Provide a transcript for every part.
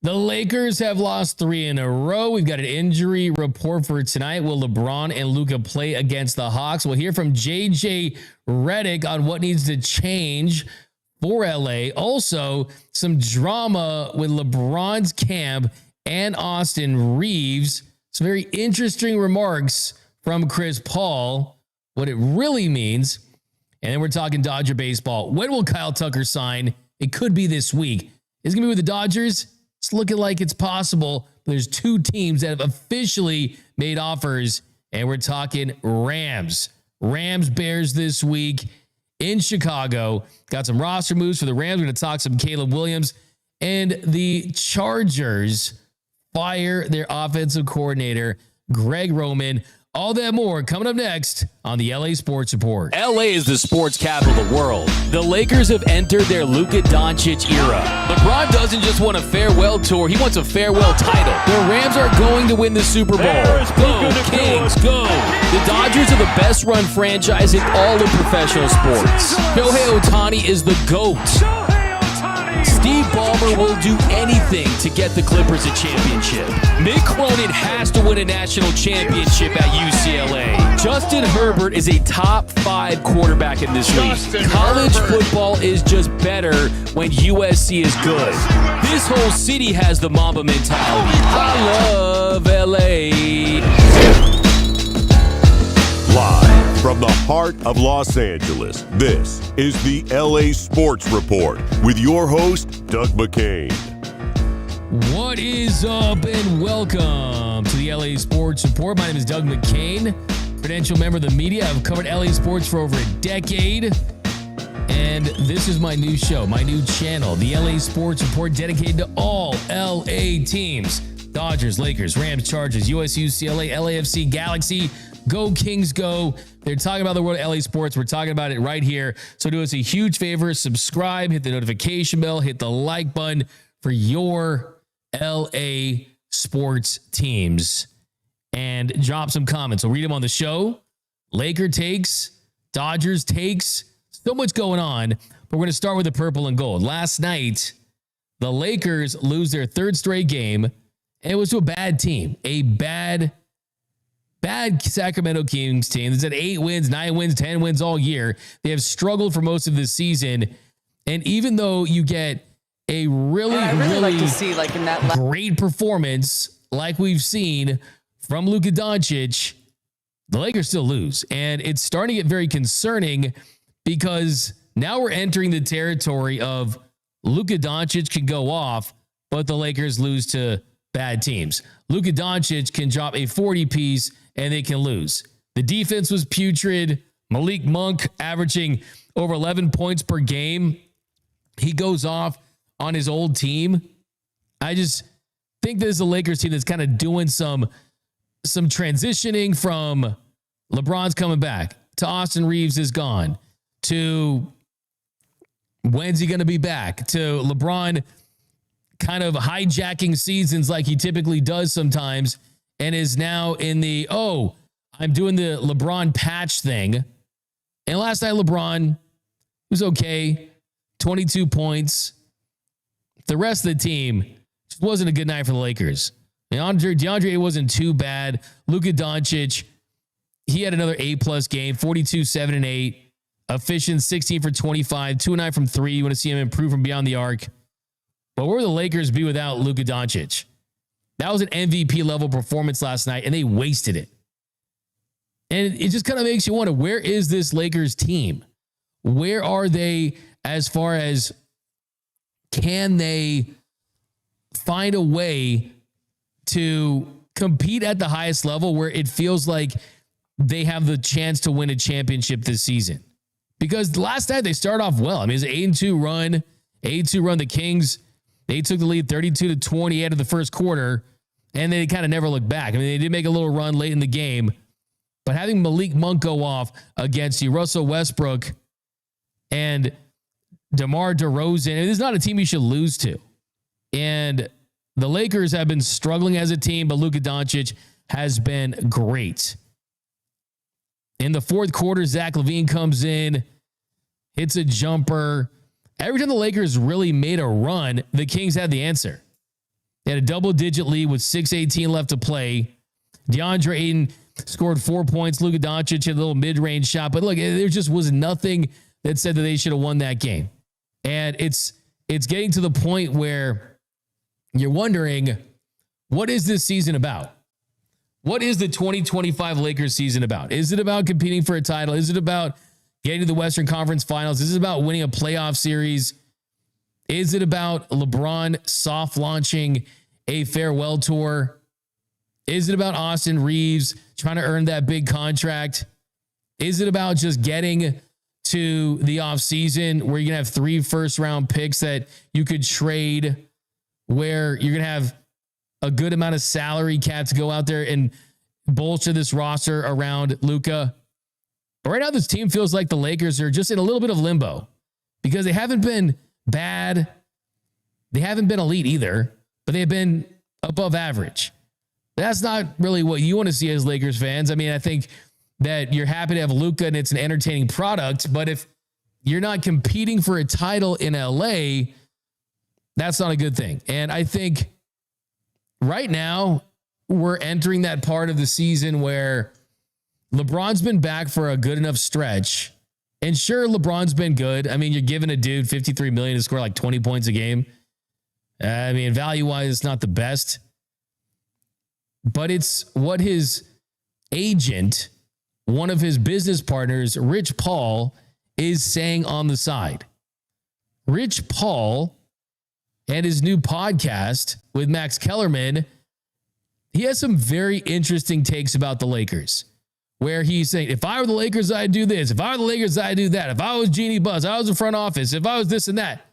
The Lakers have lost 3 in a row. We've got an injury report for tonight. Will LeBron and Luka play against the Hawks? We'll hear from JJ Redick on what needs to change for LA. Also, some drama with LeBron's camp and Austin Reaves. Some very interesting remarks from Chris Paul, what it really means. And then we're talking Dodger baseball. When will Kyle Tucker sign? It could be this week. Is it going to be with the Dodgers? It's looking like it's possible. There's 2 teams that have officially made offers, and we're talking Rams. Rams-Bears this week in Chicago. Got some roster moves for the Rams. We're going to talk some Caleb Williams. And the Chargers fire their offensive coordinator, Greg Roman. All that more coming up next on the LA Sports Report. LA is the sports capital of the world. The Lakers have entered their Luka-Doncic era. LeBron doesn't just want a farewell tour, he wants a farewell title. The Rams are going to win the Super Bowl. Go, Kings, go! The Dodgers are the best run franchise in all of professional sports. Shohei Ohtani is the GOAT. Steve Ballmer will do anything to get the Clippers a championship. Mick Cronin has to win a national championship at UCLA. Justin Herbert is a top 5 quarterback in this league. College football is just better when USC is good. This whole city has the Mamba mentality. I love LA. Live from the heart of Los Angeles, this is the LA Sports Report with your host, Doug McKain. What is up, and welcome to the LA Sports Report. My name is Doug McKain, credential member of the media. I've covered LA sports for over a decade, and this is my new show, my new channel, the LA Sports Report, dedicated to all LA teams. Dodgers, Lakers, Rams, Chargers, USC, UCLA, LAFC, Galaxy. Go Kings, go. They're talking about the world of LA sports. We're talking about it right here. So do us a huge favor. Subscribe, hit the notification bell, hit the like button for your LA sports teams. And drop some comments. We'll read them on the show. Laker takes, Dodgers takes. So much going on. But we're going to start with the purple and gold. Last night, the Lakers lose their 3rd straight game. And it was to a bad team. A bad Sacramento Kings team. That's at 8 wins, 9 wins, 10 wins all year. They have struggled for most of the season. And even though you get a really like to see, like in that great performance like we've seen from Luka Doncic, the Lakers still lose. And it's starting to get very concerning because now we're entering the territory of Luka Doncic can go off, but the Lakers lose to bad teams. Luka Doncic can drop a 40-piece and they can lose. The defense was putrid. Malik Monk averaging over 11 points per game. He goes off on his old team. I just think this is a Lakers team that's kind of doing some transitioning from LeBron's coming back to Austin Reaves is gone to when's he going to be back to LeBron kind of hijacking seasons like he typically does sometimes and is now in the, I'm doing the LeBron patch thing. And last night, LeBron was okay. 22 points. The rest of the team just wasn't a good night for the Lakers. DeAndre wasn't too bad. Luka Doncic, he had another A+ game, 42, 7, and 8. Efficient, 16 for 25, 2 and 9 from 3. You want to see him improve from beyond the arc. But where would the Lakers be without Luka Doncic? That was an MVP level performance last night, and they wasted it. And it just kind of makes you wonder, where is this Lakers team? Where are they as far as can they find a way to compete at the highest level where it feels like they have the chance to win a championship this season? Because last night they started off well. I mean, it's an 8-2 run. 8-2 run. The Kings, they took the lead 32-20 out of the first quarter, and they kind of never looked back. I mean, they did make a little run late in the game, but having Malik Monk go off against you, Russell Westbrook and DeMar DeRozan, it is not a team you should lose to. And the Lakers have been struggling as a team, but Luka Doncic has been great. In the fourth quarter, Zach LaVine comes in, hits a jumper. Every time the Lakers really made a run, the Kings had the answer. They had a double-digit lead with 6:18 left to play. DeAndre Ayton scored 4 points. Luka Doncic had a little mid-range shot. But look, there just was nothing that said that they should have won that game. And it's getting to the point where you're wondering, what is this season about? What is the 2025 Lakers season about? Is it about competing for a title? Is it about getting to the Western Conference Finals? Is it about winning a playoff series? Is it about LeBron soft launching a farewell tour? Is it about Austin Reaves trying to earn that big contract? Is it about just getting to the offseason where you're going to have 3 first-round picks that you could trade, where you're going to have a good amount of salary cap to go out there and bolster this roster around Luka? But right now, this team feels like the Lakers are just in a little bit of limbo because they haven't been bad. They haven't been elite either, but they've been above average. That's not really what you want to see as Lakers fans. I mean, I think that you're happy to have Luka and it's an entertaining product, but if you're not competing for a title in LA, that's not a good thing. And I think right now we're entering that part of the season where LeBron's been back for a good enough stretch. And sure, LeBron's been good. I mean, you're giving a dude $53 million to score like 20 points a game. I mean, value-wise, it's not the best. But it's what his agent, one of his business partners, Rich Paul, is saying on the side. Rich Paul and his new podcast with Max Kellerman, he has some very interesting takes about the Lakers, where he's saying, if I were the Lakers, I'd do this. If I were the Lakers, I'd do that. If I was Jeannie Buss, I was the front office. If I was this and that.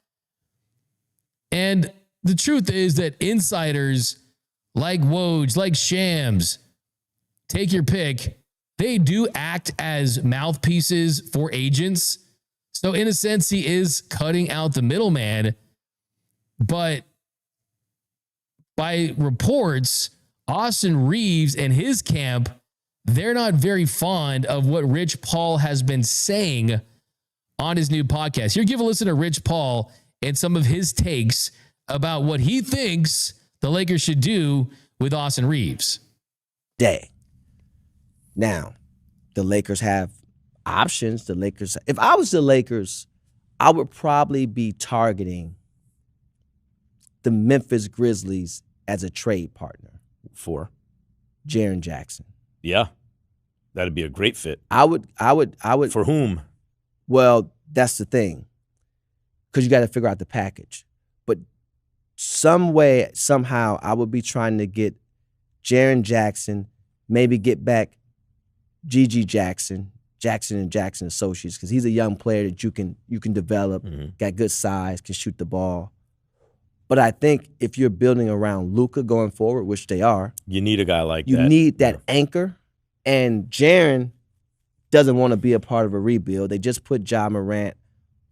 And the truth is that insiders like Woj, like Shams, take your pick, they do act as mouthpieces for agents. So in a sense, he is cutting out the middleman. But by reports, Austin Reaves and his camp, they're not very fond of what Rich Paul has been saying on his new podcast. Here, give a listen to Rich Paul and some of his takes about what he thinks the Lakers should do with Austin Reaves. Now, the Lakers have options. If I was the Lakers, I would probably be targeting the Memphis Grizzlies as a trade partner for Jaren Jackson. Yeah, that'd be a great fit. I would. For whom? Well, that's the thing, because you got to figure out the package. But some way, somehow, I would be trying to get Jaren Jackson, maybe get back Gigi Jackson, Jackson and Jackson Associates, because he's a young player that you can develop, got good size, can shoot the ball. But I think if you're building around Luka going forward, which they are, you need a guy like that. You need that anchor. And Jaren doesn't want to be a part of a rebuild. They just put Ja Morant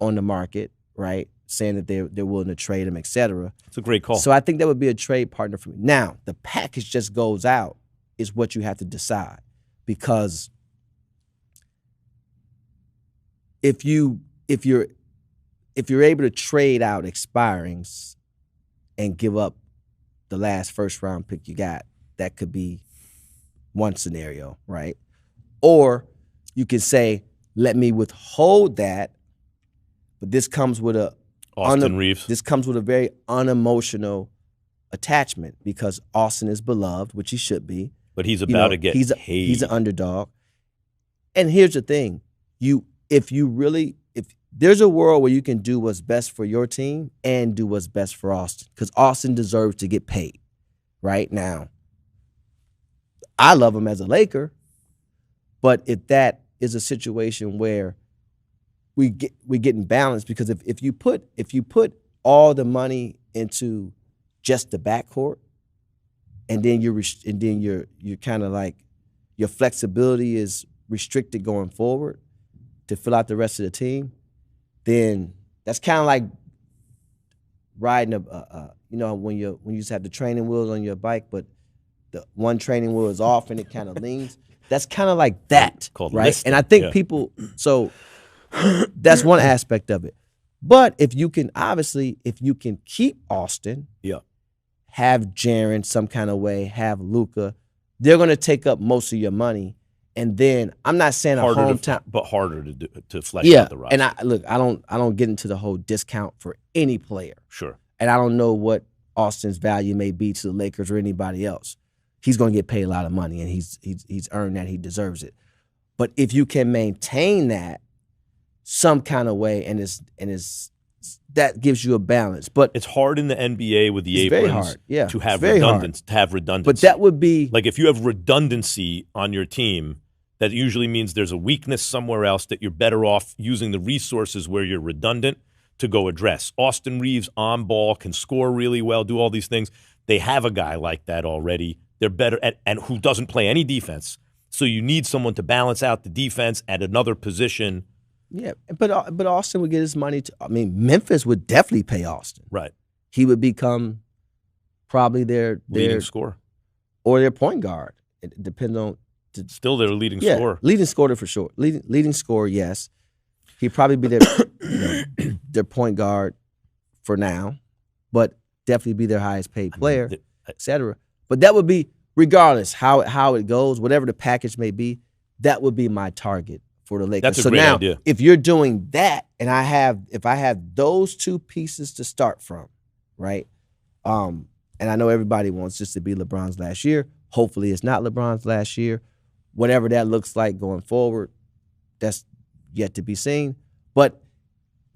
on the market, right? Saying that they're willing to trade him, et cetera. It's a great call. So I think that would be a trade partner for me. Now, the package just goes out is what you have to decide. Because if you're able to trade out expirings and give up the last first-round pick you got, that could be one scenario, right? Or you can say, let me withhold that, but this comes with Austin Reaves. This comes with a very unemotional attachment because Austin is beloved, which he should be. But he's about to get paid. He's an underdog. And here's the thing. If there's a world where you can do what's best for your team and do what's best for Austin, because Austin deserves to get paid right now. I love him as a Laker, but if that is a situation where we get in balance, because if you put all the money into just the backcourt, and then you're kind of like your flexibility is restricted going forward to fill out the rest of the team, then that's kind of like riding when you used to have the training wheels on your bike, but the one training wheel is off and it kind of leans. That's kind of like that, right? Listing. And I think people, so that's one aspect of it. But if you can keep Austin, have Jaren some kind of way, have Luka. They're going to take up most of your money. And then I'm not saying but harder to flesh out the roster. And I don't get into the whole discount for any player. Sure. And I don't know what Austin's value may be to the Lakers or anybody else. He's going to get paid a lot of money, and he's earned that. He deserves it. But if you can maintain that some kind of way, and that gives you a balance. But it's hard in the NBA with the aprons very hard. Yeah, to have redundancy. But that would be like if you have redundancy on your team, that usually means there's a weakness somewhere else that you're better off using the resources where you're redundant to go address. Austin Reaves on ball, can score really well, do all these things. They have a guy like that already. They're better at, and who doesn't play any defense. So you need someone to balance out the defense at another position. Yeah, but Austin would get his money. Memphis would definitely pay Austin. Right. He would become probably their leading scorer or their point guard. It depends on. Still their leading scorer. Leading scorer for sure. Leading scorer, yes. He'd probably be their point guard for now, but definitely be their highest paid player, et cetera. But that would be, regardless how it goes, whatever the package may be, that would be my target for the Lakers. That's a great idea. If you're doing that, and if I have those two pieces to start from, right? And I know everybody wants this to be LeBron's last year. Hopefully it's not LeBron's last year. Whatever that looks like going forward, that's yet to be seen. But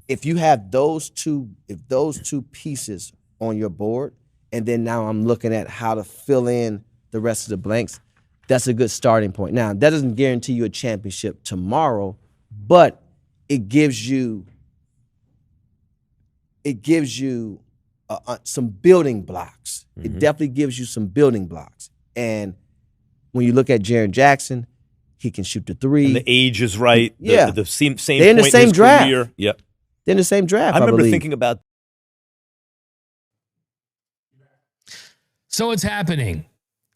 if you have those two pieces on your board, and then now I'm looking at how to fill in the rest of the blanks, that's a good starting point. Now, that doesn't guarantee you a championship tomorrow, but it gives you some building blocks. Mm-hmm. It definitely gives you some building blocks. And when you look at Jaren Jackson, he can shoot the three. And the age is right. Yeah. The same They're in the same draft. Career. Yep. They're in the same draft, I remember believe. thinking about. So it's happening.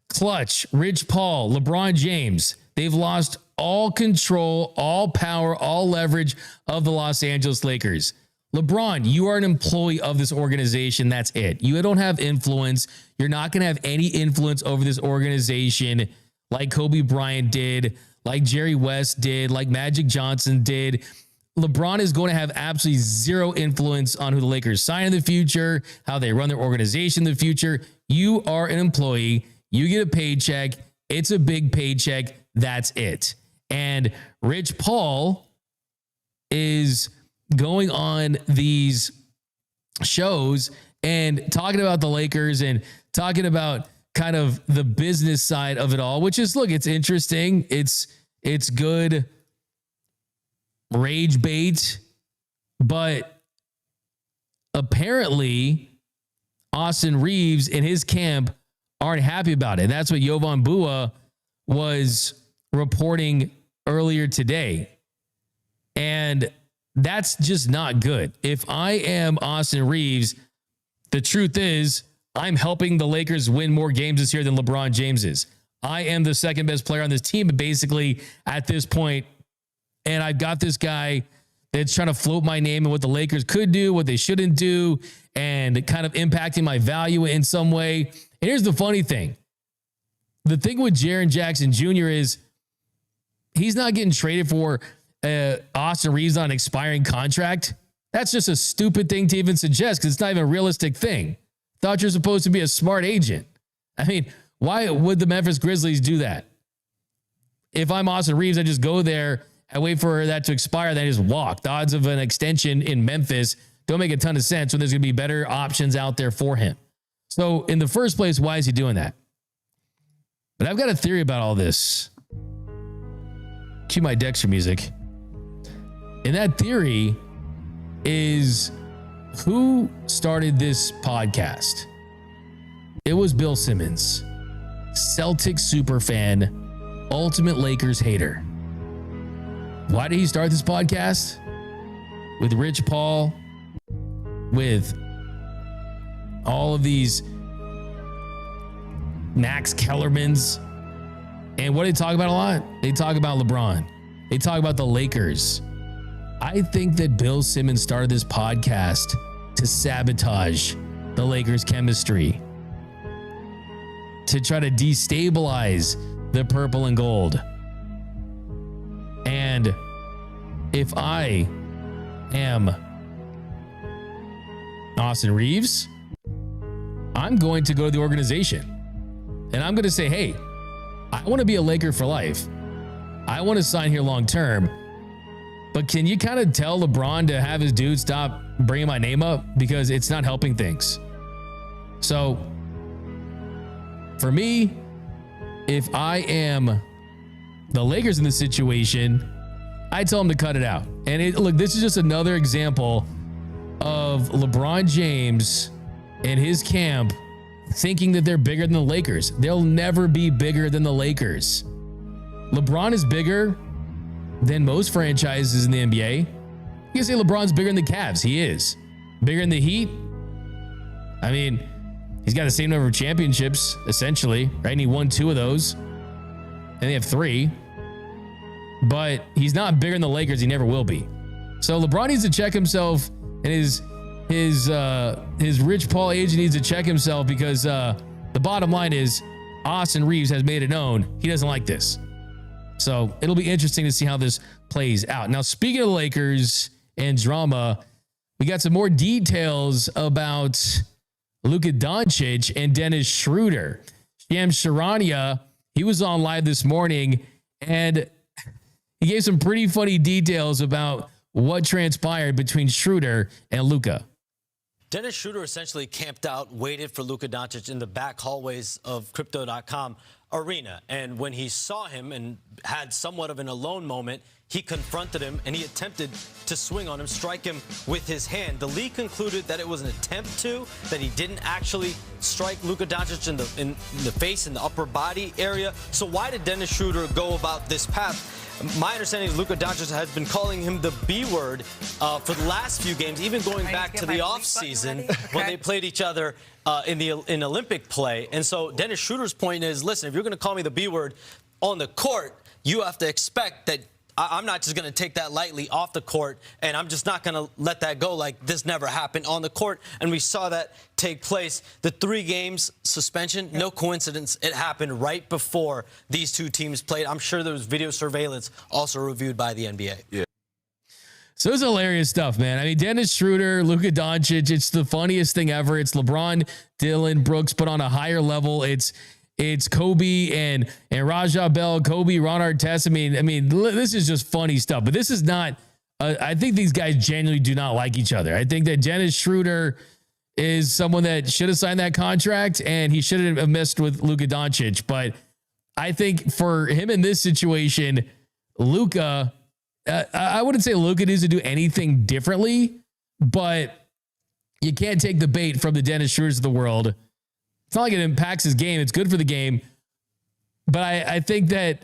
Clutch, Rich Paul, LeBron James. They've lost all control, all power, all leverage of the Los Angeles Lakers. LeBron, you are an employee of this organization. That's it. You don't have influence. You're not going to have any influence over this organization like Kobe Bryant did, like Jerry West did, like Magic Johnson did. LeBron is going to have absolutely zero influence on who the Lakers sign in the future, how they run their organization in the future. You are an employee. You get a paycheck. It's a big paycheck. That's it. And Rich Paul is going on these shows and talking about the Lakers and talking about kind of the business side of it all, which is, look, it's interesting. It's good rage bait, but apparently Austin Reaves and his camp aren't happy about it. And that's what Jovan Bua was reporting earlier today. And that's just not good. If I am Austin Reaves, the truth is I'm helping the Lakers win more games this year than LeBron James is. I am the second best player on this team, basically, at this point. And I've got this guy that's trying to float my name and what the Lakers could do, what they shouldn't do, and kind of impacting my value in some way. And here's the funny thing. The thing with Jaren Jackson Jr. is he's not getting traded for Austin Reaves on an expiring contract. That's just a stupid thing to even suggest because it's not even a realistic thing. Thought you're supposed to be a smart agent. I mean, why would the Memphis Grizzlies do that? If I'm Austin Reaves, I just go there, I wait for that to expire, then I just walk. The odds of an extension in Memphis don't make a ton of sense when there's going to be better options out there for him. So in the first place, why is he doing that? But I've got a theory about all this. Cue my Dexter music. And that theory is who started this podcast? It was Bill Simmons, Celtics superfan, ultimate Lakers hater. Why did he start this podcast? With Rich Paul, with all of these Max Kellermans. And what do they talk about a lot? They talk about LeBron. They talk about the Lakers. I think that Bill Simmons started this podcast to sabotage the Lakers' chemistry. to try to destabilize the purple and gold. And if I am Austin Reaves, I'm going to go to the organization and I'm going to say, hey, I want to be a Laker for life. I want to sign here long term. But can you kind of tell LeBron to have his dude stop bringing my name up, because it's not helping things? So for me, if I am the Lakers in this situation, I tell them to cut it out. And look, this is just another example of LeBron James and his camp thinking that they're bigger than the Lakers. They'll never be bigger than the Lakers. LeBron is bigger than most franchises in the NBA. You can say LeBron's bigger than the Cavs. He is. Bigger than the Heat. I mean, he's got the same number of championships, essentially, right? And he won 2 of those. And they have 3. But he's not bigger than the Lakers. He never will be. So LeBron needs to check himself, and his Rich Paul agent needs to check himself, because the bottom line is Austin Reaves has made it known he doesn't like this. So it'll be interesting to see how this plays out. Now, speaking of the Lakers and drama, we got some more details about Luka Doncic and Dennis Schroder. Shams Charania, he was on live this morning, and he gave some pretty funny details about what transpired between Schroder and Luka. Dennis Schroder essentially camped out, waited for Luka Doncic in the back hallways of Crypto.com arena. And when he saw him and had somewhat of an alone moment, he confronted him and he attempted to swing on him, strike him with his hand. The league concluded that it was an attempt to, that he didn't actually strike Luka Doncic in the face, in the upper body area. So why did Dennis Schroder go about this path? My understanding is Luka Doncic has been calling him the B word for the last few games, even going back to the offseason when they played each other in Olympic play. And so Dennis Schroder's point is, listen, if you're going to call me the B word on the court, you have to expect that I'm not just going to take that lightly off the court, and I'm just not going to let that go like this never happened on the court. And we saw that take place. The 3 games suspension, no coincidence. It happened right before these 2 teams played. I'm sure there was video surveillance also reviewed by the NBA. Yeah. So it's hilarious stuff, man. I mean, Dennis Schroder, Luka Doncic, it's the funniest thing ever. It's LeBron, Dylan Brooks, but on a higher level. It's Kobe and Raja Bell, Kobe, Ron Artest. I mean, this is just funny stuff. But this is not. I think these guys genuinely do not like each other. I think that Dennis Schroder is someone that should have signed that contract, and he shouldn't have messed with Luka Doncic. But I think for him in this situation, Luka, I wouldn't say Luka needs to do anything differently, but you can't take the bait from the Dennis Schroders of the world. It's not like it impacts his game. It's good for the game. But I think that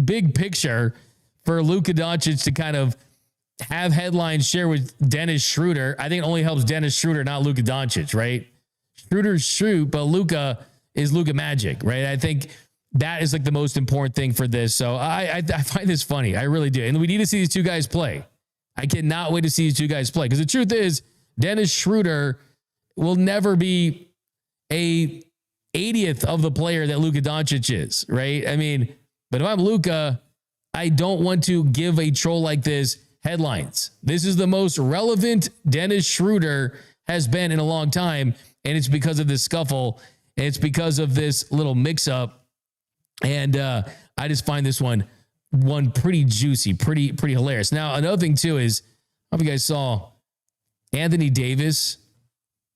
big picture for Luka Doncic to kind of have headlines share with Dennis Schroder, I think it only helps Dennis Schroder, not Luka Doncic, right? Schroder's shoot, but Luka is Luka magic, right? I think that is like the most important thing for this. So I find this funny. I really do. And we need to see these 2 guys play. I cannot wait to see these 2 guys play. Because the truth is, Dennis Schroder will never be a 80th of the player that Luka Doncic is, right? I mean, but if I'm Luka, I don't want to give a troll like this headlines. This is the most relevant Dennis Schroder has been in a long time, and it's because of this scuffle, and it's because of this little mix-up, and I just find this one pretty juicy, pretty hilarious. Now, another thing, too, is, I don't know if you guys saw Anthony Davis.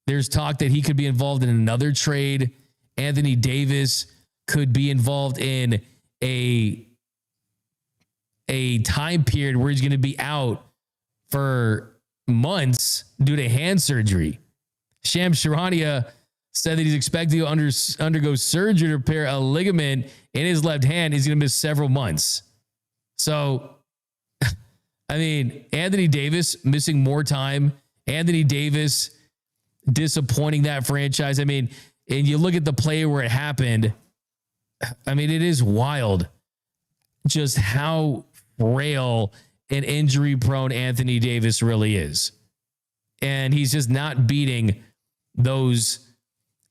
There's talk that he could be involved in another trade. Anthony Davis could be involved in a time period where he's going to be out for months due to hand surgery. Shams Charania said that he's expected to undergo surgery to repair a ligament in his left hand. He's going to miss several months. So, I mean, Anthony Davis missing more time. Anthony Davis disappointing that franchise. I mean, and you look at the play where it happened. I mean, it is wild just how frail and injury prone Anthony Davis really is. And he's just not beating those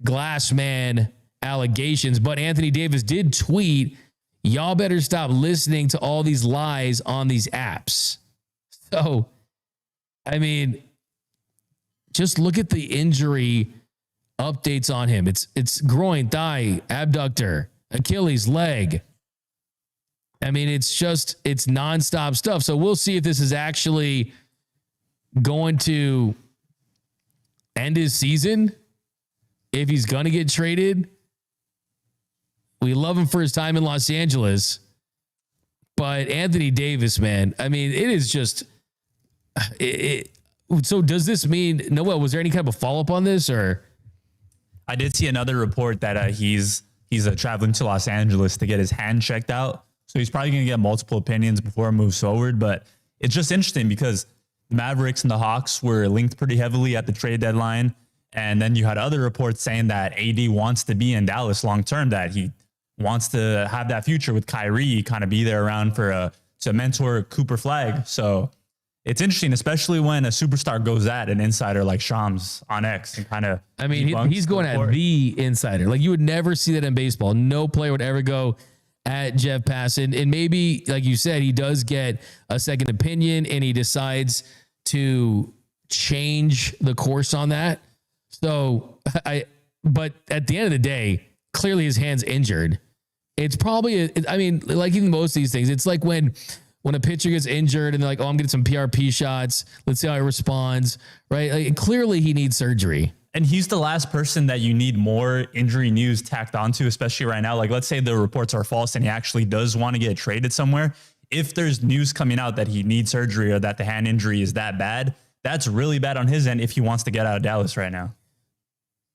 glass man allegations. But Anthony Davis did tweet, y'all better stop listening to all these lies on these apps. So, I mean, just look at the injury updates on him. It's groin, thigh, abductor, Achilles, leg. I mean, it's nonstop stuff. So we'll see if this is actually going to end his season, if he's going to get traded. We love him for his time in Los Angeles, but Anthony Davis, man, I mean, it is just so does this mean, Noel, was there any kind of a follow-up on this? Or I did see another report that he's traveling to Los Angeles to get his hand checked out. So he's probably going to get multiple opinions before it moves forward. But it's just interesting because the Mavericks and the Hawks were linked pretty heavily at the trade deadline. And then you had other reports saying that AD wants to be in Dallas long-term, that he wants to have that future with Kyrie, kind of be there around to mentor Cooper Flag. So it's interesting, especially when a superstar goes at an insider like Shams on X and kind of. I mean, he's going at the insider. Like, you would never see that in baseball. No player would ever go at Jeff Passan. And maybe, like you said, he does get a second opinion and he decides to change the course on that. So but at the end of the day, clearly his hand's injured. It's probably, like even most of these things, it's like when a pitcher gets injured and they're like, oh, I'm getting some PRP shots. Let's see how he responds, right? Like, clearly he needs surgery. And he's the last person that you need more injury news tacked onto, especially right now. Like, let's say the reports are false and he actually does want to get traded somewhere. If there's news coming out that he needs surgery or that the hand injury is that bad, that's really bad on his end if he wants to get out of Dallas right now.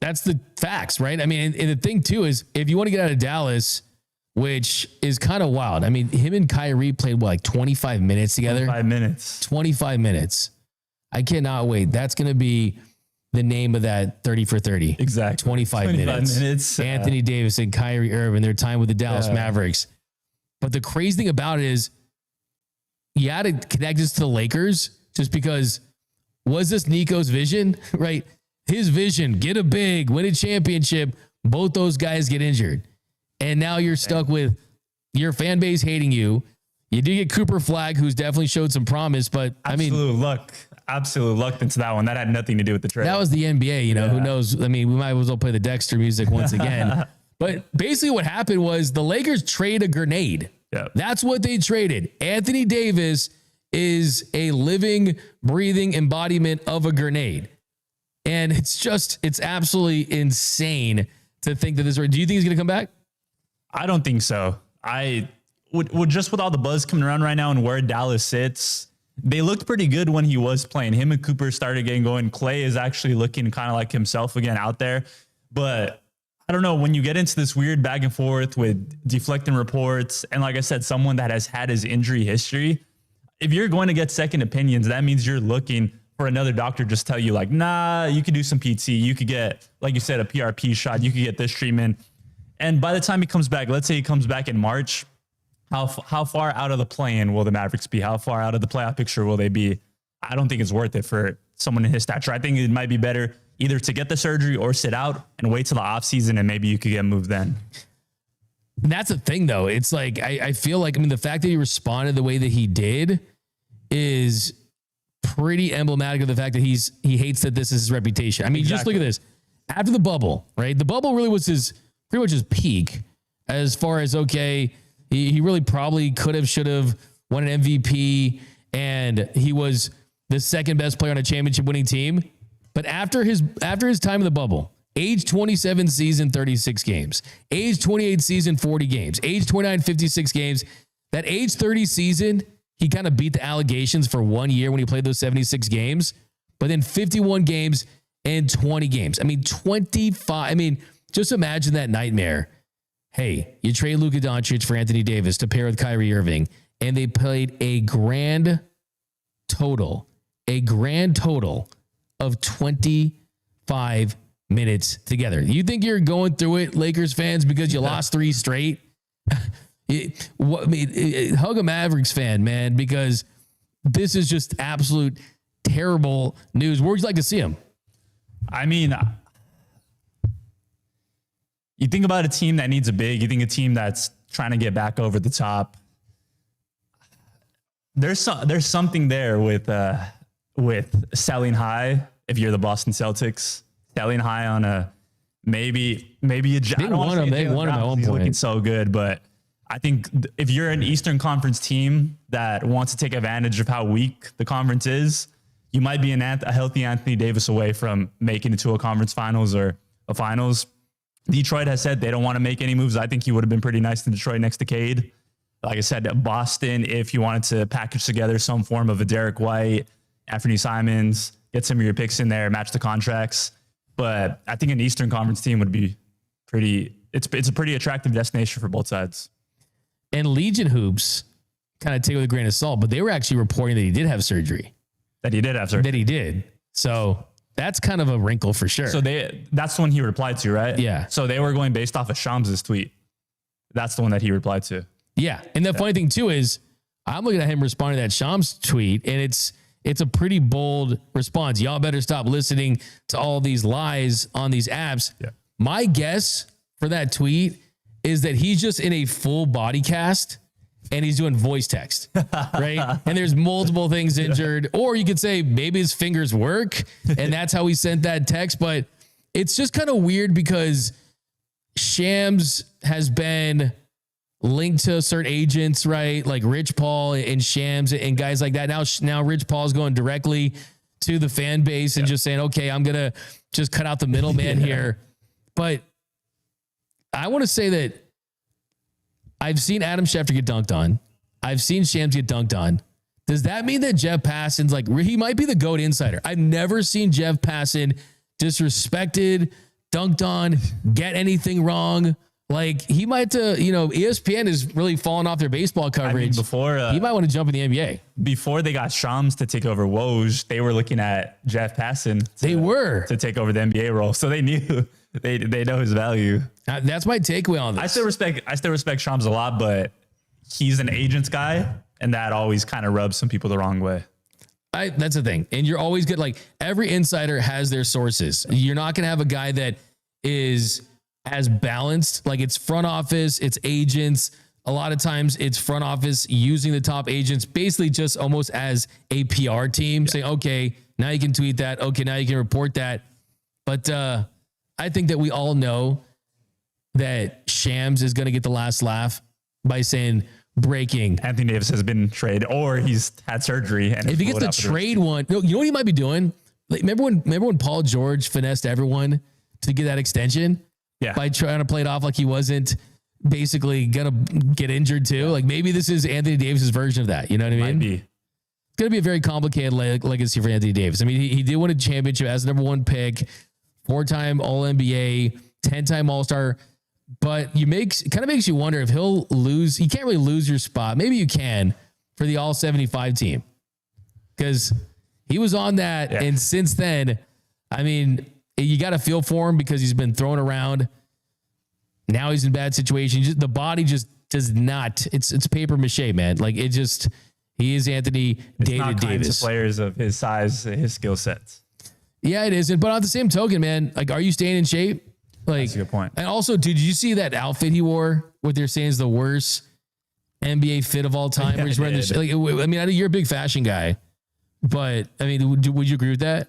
That's the facts, right? I mean, and the thing too is, if you want to get out of Dallas, which is kind of wild. I mean, him and Kyrie played like 25 minutes together. 25 minutes. I cannot wait. That's going to be the name of that 30 for 30. Exactly. 25 minutes. Anthony Davis and Kyrie Irving, their time with the Dallas Mavericks. But the crazy thing about it is, you had to connect this to the Lakers just because, was this Nico's vision, right? His vision, get a big, win a championship. Both those guys get injured. And now you're stuck with your fan base hating you. You did get Cooper Flag, who's definitely showed some promise, but absolute luck into that one. That had nothing to do with the trade. That was the NBA, who knows? I mean, we might as well play the Dexter music once again. But basically what happened was the Lakers trade a grenade. Yeah. That's what they traded. Anthony Davis is a living, breathing embodiment of a grenade. And it's absolutely insane to think that this. Do you think he's going to come back? I don't think so. I would just with all the buzz coming around right now and where Dallas sits, they looked pretty good when he was playing. Him and Cooper started getting going. Clay is actually looking kind of like himself again out there. But I don't know, when you get into this weird back and forth with deflecting reports, and like I said, someone that has had his injury history, if you're going to get second opinions, that means you're looking for another doctor to just tell you like, nah, you could do some PT. You could get, like you said, a PRP shot. You could get this treatment. And by the time he comes back, let's say he comes back in March, how far out of the play-in will the Mavericks be? How far out of the playoff picture will they be? I don't think it's worth it for someone in his stature. I think it might be better either to get the surgery or sit out and wait till the offseason and maybe you could get moved then. And that's the thing, though. It's like, I feel like, the fact that he responded the way that he did is pretty emblematic of the fact that he hates that this is his reputation. I mean, Just look at this. After the bubble, right? The bubble really was pretty much his peak as far as, okay, he really probably should have won an MVP and he was the second best player on a championship winning team. But after his time in the bubble, age 27 season, 36 games, age 28 season, 40 games, age 29, 56 games, that age 30 season, he kind of beat the allegations for 1 year when he played those 76 games, but then 51 games and 20 games. 25. Just imagine that nightmare. Hey, you trade Luka Doncic for Anthony Davis to pair with Kyrie Irving, and they played a grand total of 25 minutes together. You think you're going through it, Lakers fans, because you lost 3 straight? Hug a Mavericks fan, man, because this is just absolute terrible news. Where would you like to see him? You think about a team that needs a big, you think a team that's trying to get back over the top. There's something there with selling high. If you're the Boston Celtics, selling high on a maybe a they won him at one point. Looking so good, but I think if you're an Eastern Conference team that wants to take advantage of how weak the conference is, you might be a healthy Anthony Davis away from making it to a conference finals or a finals. Detroit has said they don't want to make any moves. I think he would have been pretty nice in Detroit next to Cade. Like I said, Boston, if you wanted to package together some form of a Derek White, Anthony Simons, get some of your picks in there, match the contracts. But I think an Eastern Conference team would be it's a pretty attractive destination for both sides. And Legion Hoops kind of take it with a grain of salt, but they were actually reporting that he did have surgery. That he did. So that's kind of a wrinkle for sure. So that's the one he replied to, right? Yeah. So they were going based off of Shams' tweet. That's the one that he replied to. Yeah. And the funny thing too is I'm looking at him responding to that Shams tweet, and it's a pretty bold response. Y'all better stop listening to all these lies on these apps. Yeah. My guess for that tweet is that he's just in a full body cast and he's doing voice text, right? And there's multiple things injured, or you could say maybe his fingers work and that's how he sent that text. But it's just kind of weird because Shams has been linked to certain agents, right? Like Rich Paul and Shams and guys like that. Now Rich Paul's going directly to the fan base and just saying, okay, I'm going to just cut out the middleman here. But I want to say that I've seen Adam Schefter get dunked on. I've seen Shams get dunked on. Does that mean that Jeff Passan's like, he might be the GOAT insider? I've never seen Jeff Passan disrespected, dunked on, get anything wrong. Like he might, ESPN is really falling off their baseball coverage. He might want to jump in the NBA. Before they got Shams to take over Woj, they were looking at Jeff Passan. To take over the NBA role, so they knew they know his value. That's my takeaway on this. I still respect Shams a lot, but he's an agent's guy, and that always kind of rubs some people the wrong way. That's the thing, and you're always good. Like every insider has their sources. You're not gonna have a guy that is as balanced, like it's front office, it's agents. A lot of times it's front office using the top agents basically just almost as a PR team saying, okay, now you can tweet that. Okay, now you can report that. But I think that we all know that Shams is going to get the last laugh by saying breaking. Anthony Davis has been traded or he's had surgery. And if he gets the trade one, you know what he might be doing? Like, remember when Paul George finessed everyone to get that extension? Yeah. By trying to play it off like he wasn't basically going to get injured too. Like maybe this is Anthony Davis's version of that. You know what I mean? Might be. It's going to be a very complicated legacy for Anthony Davis. I mean, he did win a championship as the number one pick, 4-time All-NBA, 10-time All-Star, but kind of makes you wonder if he'll lose. You can't really lose your spot. Maybe you can for the All-75 team because he was on that. Yeah. And since then, I mean, you got to feel for him because he's been thrown around. Now he's in bad situations. The body just does not. It's paper mache, man. Like he is Anthony Davis. To players of his size, his skill sets. Yeah, it isn't. But on the same token, man, like, are you staying in shape? Like, that's a good point. And also, did you see that outfit he wore? What they're saying is the worst NBA fit of all time. Where he's wearing this. Like, I mean, I know you're a big fashion guy, but I mean, would you agree with that?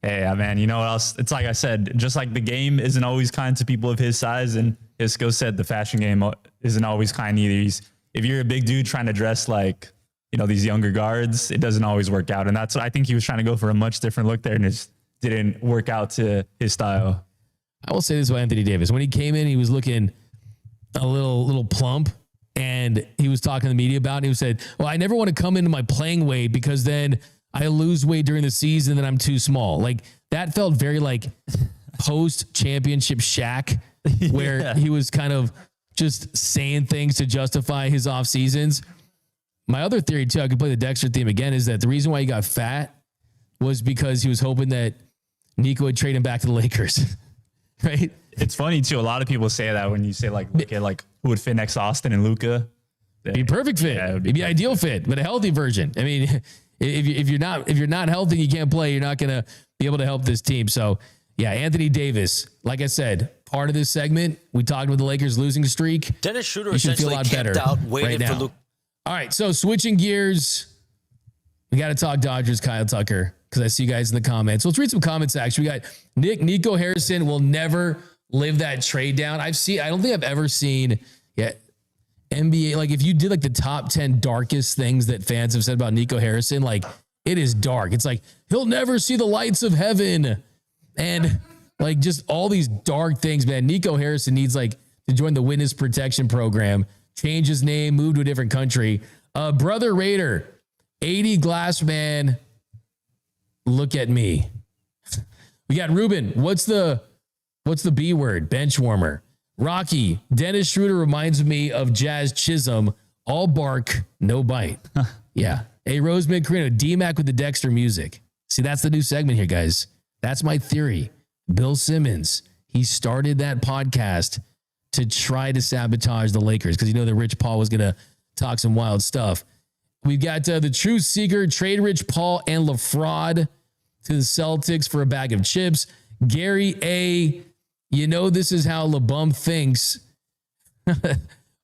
Hey, man, you know what else? It's like I said, just like the game isn't always kind to people of his size and his skill set, the fashion game isn't always kind either. If you're a big dude trying to dress like, these younger guards, it doesn't always work out. And that's what I think he was trying to go for, a much different look there, and it didn't work out to his style. I will say this about Anthony Davis. When he came in, he was looking a little plump, and he was talking to the media about it. He said, well, I never want to come into my playing weight because then I lose weight during the season, then I'm too small. Like that felt very like post-championship Shaq, where he was kind of just saying things to justify his off seasons. My other theory too, I could play the Dexter theme again, is that the reason why he got fat was because he was hoping that Nico would trade him back to the Lakers. Right? It's funny too. A lot of people say that when you say look at who would fit next to Austin and Luka. It'd be perfect fit. Yeah, it'd be ideal fit, but a healthy version. I mean, if you're not healthy, you can't play. You're not going to be able to help this team. So yeah, Anthony Davis, like I said, part of this segment. We talked about the Lakers losing streak. Dennis Schroeder You should feel a lot essentially better camped out, waited right for now. Luke. All right, so switching gears, we got to talk Dodgers, Kyle Tucker, because I see you guys in the comments. Let's read some comments. Actually, we got Nico Harrison will never live that trade down. I don't think I've ever seen NBA. Like if you did like the top 10 darkest things that fans have said about Nico Harrison, like it is dark. It's like he'll never see the lights of heaven, and like just all these dark things. Man, Nico Harrison needs like to join the witness protection program, change his name, move to a different country. Brother Raider, 80 glass man. Look at me. We got Ruben. What's the B word? Bench warmer. Rocky. Dennis Schroeder reminds me of Jazz Chisholm. All bark, no bite. Yeah. Hey, Roseman Carino. D-Mac with the Dexter music. See, that's the new segment here, guys. That's my theory. Bill Simmons. He started that podcast to try to sabotage the Lakers because that Rich Paul was going to talk some wild stuff. We've got the Truth Seeker, trade Rich Paul and LaFraud to the Celtics for a bag of chips. Gary A., this is how LeBum thinks.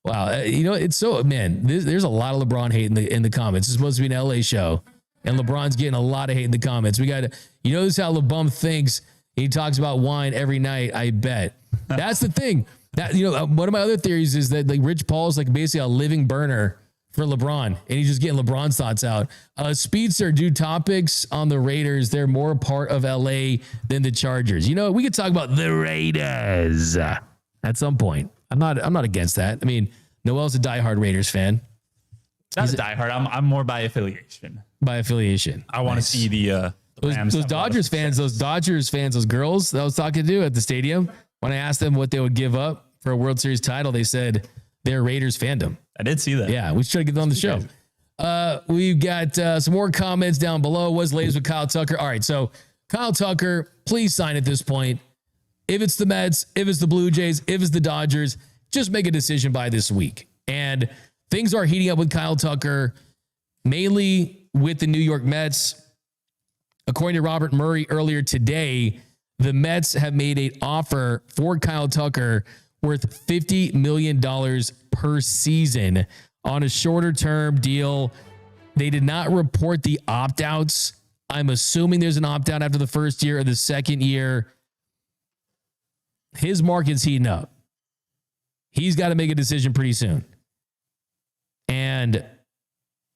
Wow. It's so, man, there's a lot of LeBron hate in the comments. It's supposed to be an LA show, and LeBron's getting a lot of hate in the comments. We got, this is how LeBum thinks. He talks about wine every night, I bet. That's the thing. That one of my other theories is that like Rich Paul's like basically a living burner for LeBron, and he's just getting LeBron's thoughts out. Speedster, do topics on the Raiders. They're more a part of LA than the Chargers. We could talk about the Raiders at some point. I'm not against that. I mean, Noel's a diehard Raiders fan. Not a diehard. I'm more by affiliation. By affiliation. I want to see the Rams. Those Dodgers fans, those girls that I was talking to at the stadium, when I asked them what they would give up for a World Series title, they said they're Raiders fandom. I did see that. Yeah, we should try to get them on the show. We've got some more comments down below. What's the latest with Kyle Tucker? All right, so Kyle Tucker, please sign at this point. If it's the Mets, if it's the Blue Jays, if it's the Dodgers, just make a decision by this week. And things are heating up with Kyle Tucker, mainly with the New York Mets. According to Robert Murray earlier today, the Mets have made an offer for Kyle Tucker worth $50 million per season on a shorter term deal. They did not report the opt-outs. I'm assuming there's an opt-out after the first year or the second year. His market's heating up. He's got to make a decision pretty soon. And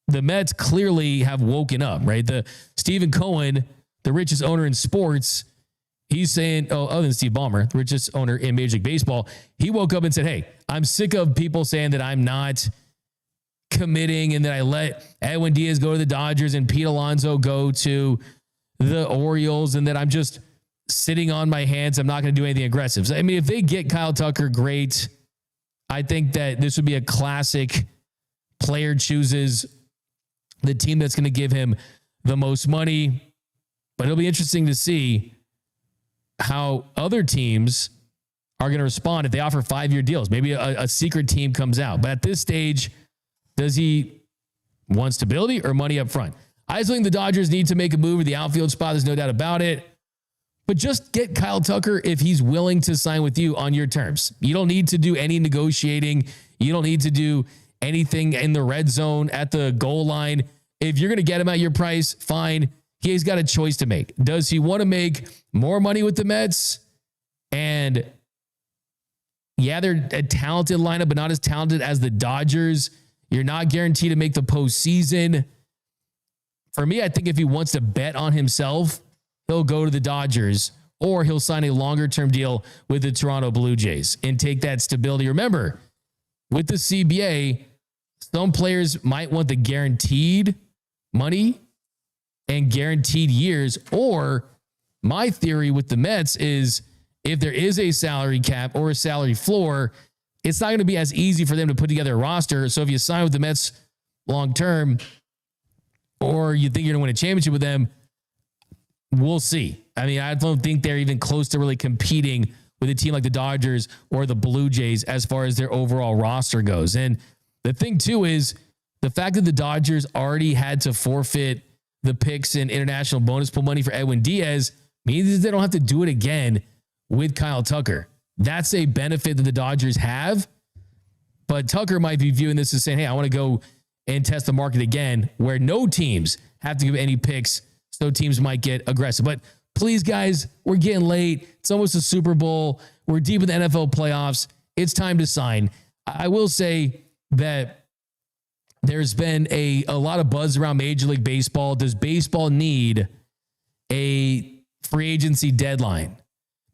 the Mets clearly have woken up, right? The Stephen Cohen, the richest owner in sports, he's saying, other than Steve Ballmer, the richest owner in Major League Baseball, he woke up and said, hey, I'm sick of people saying that I'm not committing and that I let Edwin Diaz go to the Dodgers and Pete Alonso go to the Orioles and that I'm just sitting on my hands. I'm not going to do anything aggressive. So, I mean, if they get Kyle Tucker, great. I think that this would be a classic player chooses the team that's going to give him the most money. But it'll be interesting to see how other teams are going to respond if they offer 5-year deals. Maybe a secret team comes out. But at this stage, does he want stability or money up front? I just think the Dodgers need to make a move with the outfield spot. There's no doubt about it. But just get Kyle Tucker if he's willing to sign with you on your terms. You don't need to do any negotiating. You don't need to do anything in the red zone at the goal line. If you're going to get him at your price, fine. He's got a choice to make. Does he want to make more money with the Mets? And yeah, they're a talented lineup, but not as talented as the Dodgers. You're not guaranteed to make the postseason. For me, I think if he wants to bet on himself, he'll go to the Dodgers or he'll sign a longer-term deal with the Toronto Blue Jays and take that stability. Remember, with the CBA, some players might want the guaranteed money and guaranteed years. Or my theory with the Mets is if there is a salary cap or a salary floor, it's not going to be as easy for them to put together a roster. So if you sign with the Mets long-term or you think you're going to win a championship with them, we'll see. I mean, I don't think they're even close to really competing with a team like the Dodgers or the Blue Jays as far as their overall roster goes. And the thing, too, is the fact that the Dodgers already had to forfeit the picks and international bonus pool money for Edwin Diaz means they don't have to do it again with Kyle Tucker. That's a benefit that the Dodgers have. But Tucker might be viewing this as saying, hey, I want to go and test the market again, where no teams have to give any picks, so teams might get aggressive. But please, guys, we're getting late. It's almost a Super Bowl. We're deep in the NFL playoffs. It's time to sign. I will say that there's been a lot of buzz around Major League Baseball. Does baseball need a free agency deadline?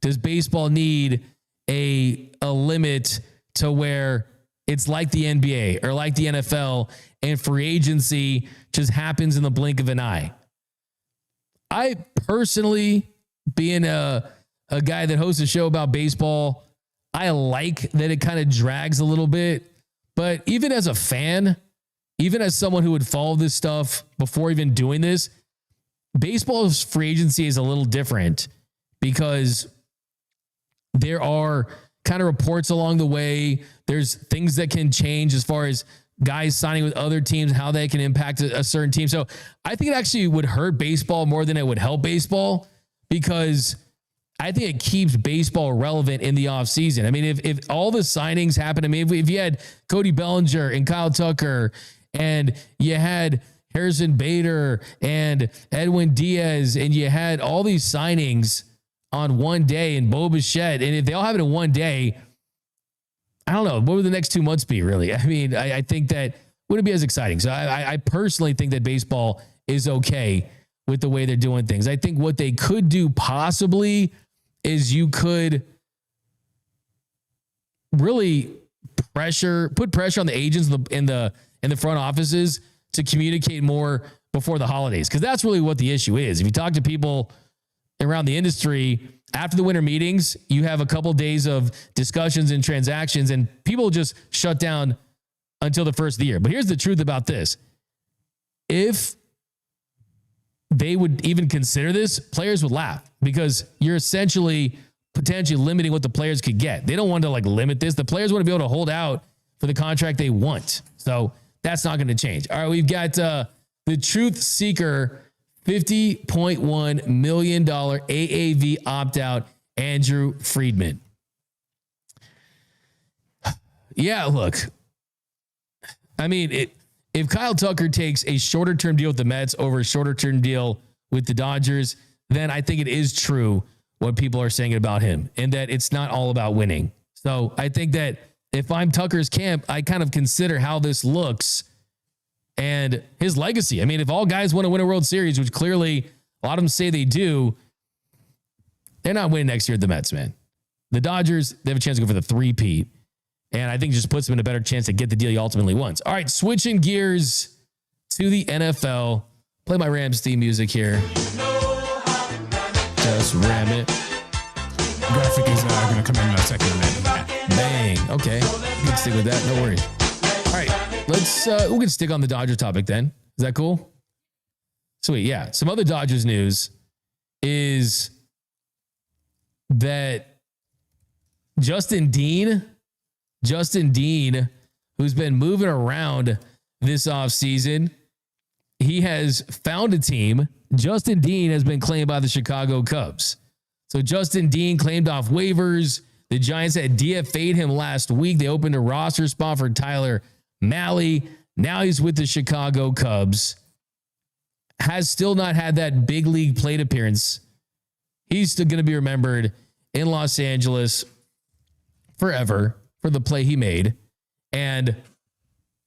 Does baseball need a limit to where it's like the NBA or like the NFL and free agency just happens in the blink of an eye? I personally, being a guy that hosts a show about baseball, I like that it kind of drags a little bit. But even as a fan, even as someone who would follow this stuff before even doing this, baseball's free agency is a little different because there are kind of reports along the way. There's things that can change as far as guys signing with other teams, how they can impact a certain team. So I think it actually would hurt baseball more than it would help baseball, because I think it keeps baseball relevant in the offseason. I mean, if all the signings happen, I mean, if you had Cody Bellinger and Kyle Tucker, and you had Harrison Bader and Edwin Diaz, and you had all these signings on one day, and Bo Bichette, and if they all happen in one day, I don't know, what would the next 2 months be, really? I mean, I think that wouldn't be as exciting. So I personally think that baseball is okay with the way they're doing things. I think what they could do possibly is you could really put pressure on the agents in the front offices to communicate more before the holidays. Because that's really what the issue is. If you talk to people around the industry, after the winter meetings, you have a couple days of discussions and transactions, and people just shut down until the first of the year. But here's the truth about this. If they would even consider this, players would laugh, because you're essentially potentially limiting what the players could get. They don't want to limit this. The players want to be able to hold out for the contract they want. So that's not going to change. All right, we've got the Truth Seeker $50.1 million AAV opt-out, Andrew Friedman. Yeah, look, I mean, if Kyle Tucker takes a shorter-term deal with the Mets over a shorter-term deal with the Dodgers, then I think it is true what people are saying about him, and that it's not all about winning. So I think that if I'm Tucker's camp, I kind of consider how this looks and his legacy. I mean, if all guys want to win a World Series, which clearly a lot of them say they do, they're not winning next year at the Mets, man. The Dodgers, they have a chance to go for the three-peat, and I think it just puts them in a better chance to get the deal he ultimately wants. All right, switching gears to the NFL. Play my Rams theme music here. Just ram it. Graphic is going to come in a second minute. Bang. Okay. You can stick with that. No worries. All right. We're going to stick on the Dodger topic then. Is that cool? Sweet. Yeah. Some other Dodgers news is that Justin Dean, who's been moving around this offseason, he has found a team. Justin Dean has been claimed by the Chicago Cubs. So Justin Dean claimed off waivers. The Giants had DFA'd him last week. They opened a roster spot for Tyler Mahle. Now he's with the Chicago Cubs. Has still not had that big league plate appearance. He's still going to be remembered in Los Angeles forever for the play he made. And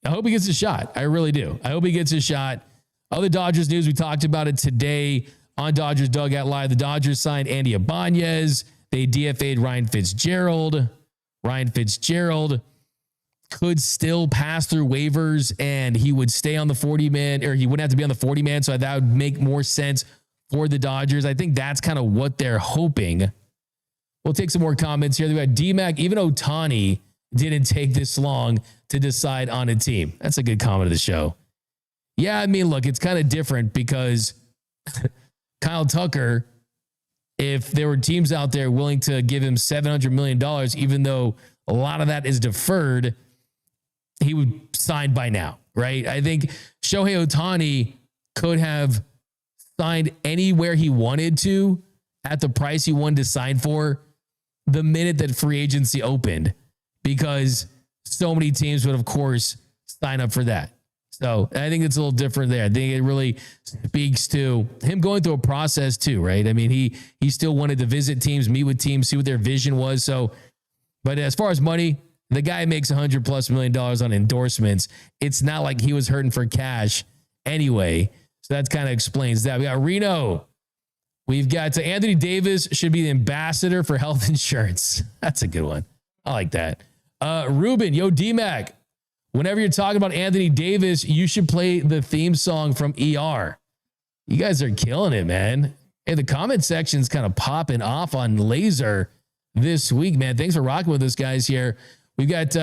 I hope he gets a shot. I really do. I hope he gets a shot. Other Dodgers news, we talked about it today on Dodgers Dugout Live. The Dodgers signed Andy Ibanez. They DFA'd Ryan Fitzgerald. Ryan Fitzgerald could still pass through waivers, and he would stay on the 40-man, or he wouldn't have to be on the 40-man, so that would make more sense for the Dodgers. I think that's kind of what they're hoping. We'll take some more comments here. We got D-Mac. Even Ohtani didn't take this long to decide on a team. That's a good comment of the show. Yeah, I mean, look, it's kind of different because Kyle Tucker, if there were teams out there willing to give him $700 million, even though a lot of that is deferred, he would sign by now, right? I think Shohei Ohtani could have signed anywhere he wanted to at the price he wanted to sign for the minute that free agency opened, because so many teams would, of course, sign up for that. So I think it's a little different there. I think it really speaks to him going through a process too, right? I mean, he still wanted to visit teams, meet with teams, see what their vision was. So, but as far as money, the guy makes $100+ million on endorsements. It's not like he was hurting for cash anyway. So that kind of explains that. We got Reno. We've got Anthony Davis should be the ambassador for health insurance. That's a good one. I like that. Ruben, yo, D-Mac. Whenever you're talking about Anthony Davis, you should play the theme song from ER. You guys are killing it, man. Hey, the comment section's kind of popping off on Laser this week, man. Thanks for rocking with us, guys, here. We've got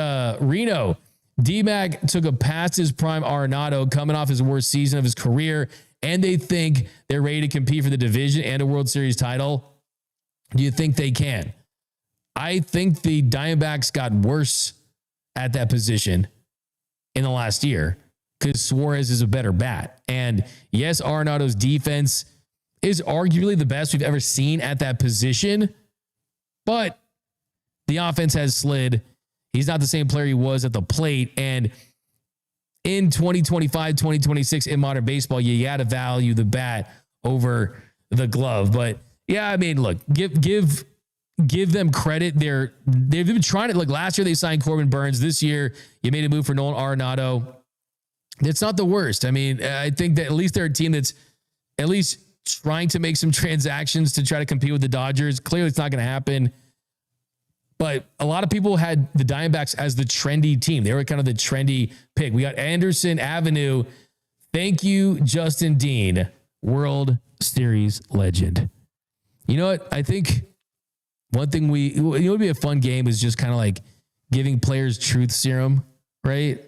Reno. D-Mac took a past his prime Arenado, coming off his worst season of his career, and they think they're ready to compete for the division and a World Series title. Do you think they can? I think the Diamondbacks got worse at that position in the last year because Suarez is a better bat. And yes, Arenado's defense is arguably the best we've ever seen at that position, but the offense has slid. He's not the same player he was at the plate. And in 2025, 2026 in modern baseball, you got to value the bat over the glove. But yeah, I mean, look, give them credit. They've been trying to, like last year they signed Corbin Burns. This year you made a move for Nolan Arenado. It's not the worst. I mean, I think that at least they're a team that's at least trying to make some transactions to try to compete with the Dodgers. Clearly it's not going to happen. But a lot of people had the Diamondbacks as the trendy team. They were kind of the trendy pick. We got Anderson Avenue. Thank you, Justin Dean, World Series legend. You know what? I think one thing would be a fun game is just kind of like giving players truth serum, right?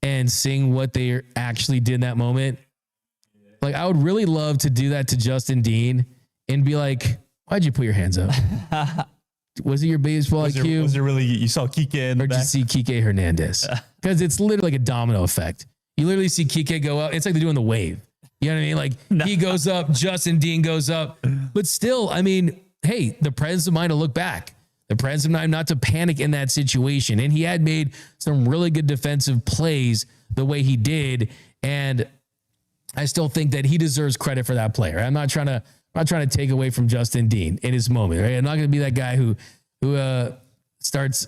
And seeing what they actually did in that moment. Like, I would really love to do that to Justin Dean and be like, why'd you put your hands up? Was it your baseball IQ? Was it really, you saw Kike in the back? Or did you see Kike Hernandez? Because it's literally like a domino effect. You literally see Kike go up. It's like they're doing the wave. You know what I mean? Like he goes up, Justin Dean goes up. But still, I mean, hey, the presence of mind to look back. The presence of mind not to panic in that situation. And he had made some really good defensive plays the way he did. And I still think that he deserves credit for that player. I'm not trying to take away from Justin Dean in his moment, right? I'm not going to be that guy who starts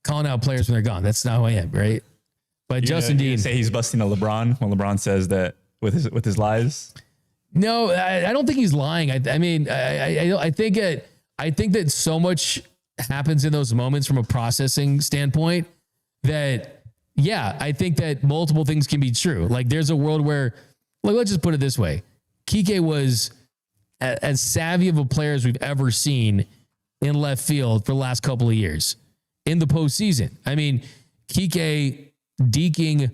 calling out players when they're gone. That's not who I am, right? But Justin Dean, say he's busting a LeBron when LeBron says that with his lies. No, I don't think he's lying. I think that so much happens in those moments from a processing standpoint that, yeah, I think that multiple things can be true. Like there's a world where, like, let's just put it this way. Kike was as savvy of a player as we've ever seen in left field for the last couple of years in the postseason. I mean, Kike deking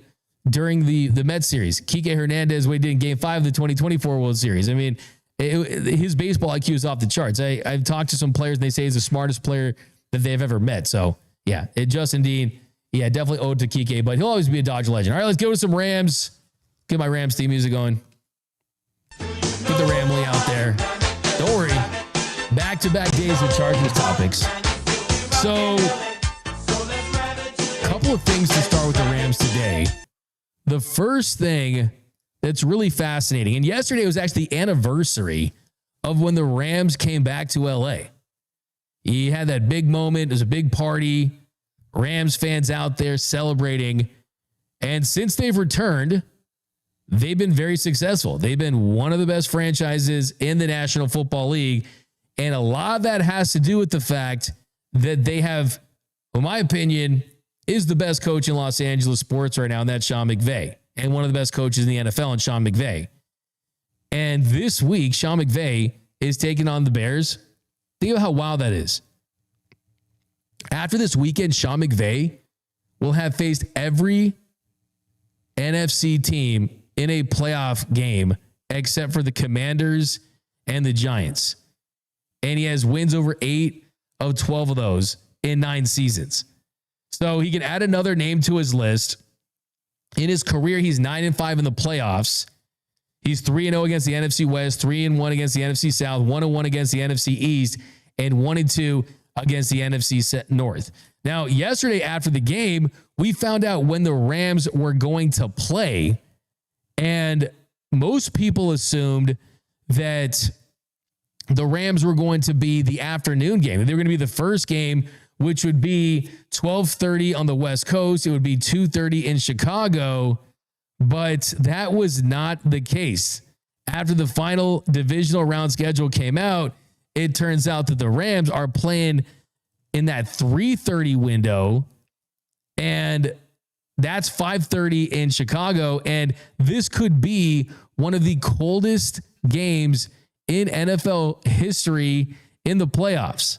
during the Mets series. Kike Hernandez, what he did in Game 5 of the 2024 World Series. I mean, his baseball IQ is off the charts. I've talked to some players, and they say he's the smartest player that they've ever met. So, yeah, Justin Dean, yeah, definitely owed to Kike, but he'll always be a Dodger legend. All right, let's go to some Rams. Get my Rams theme music going. Get the Ramley out there. Don't worry. Back-to-back days of Chargers topics. So, a couple of things to start with the Rams today. The first thing that's really fascinating, and yesterday was actually the anniversary of when the Rams came back to LA. He had that big moment. There's a big party. Rams fans out there celebrating. And since they've returned, they've been very successful. They've been one of the best franchises in the National Football League. And a lot of that has to do with the fact that they have, in my opinion, is the best coach in Los Angeles sports right now, and that's Sean McVay. And one of the best coaches in the NFL, and Sean McVay. And this week, Sean McVay is taking on the Bears. Think about how wild that is. After this weekend, Sean McVay will have faced every NFC team in a playoff game except for the Commanders and the Giants. And he has wins over 8 of 12 of those in 9 seasons. So he can add another name to his list. In his career, he's 9-5 in the playoffs. He's 3-0 against the NFC West, 3-1 against the NFC South, 1-1 against the NFC East. and 1-2 against the NFC North. Now, yesterday after the game, we found out when the Rams were going to play, and most people assumed that the Rams were going to be the afternoon game. They were going to be the first game, which would be 12:30 on the West Coast. It would be 2:30 in Chicago, but that was not the case. After the final divisional round schedule came out, it turns out that the Rams are playing in that 3:30 window, and that's 5:30 in Chicago, and this could be one of the coldest games in NFL history in the playoffs.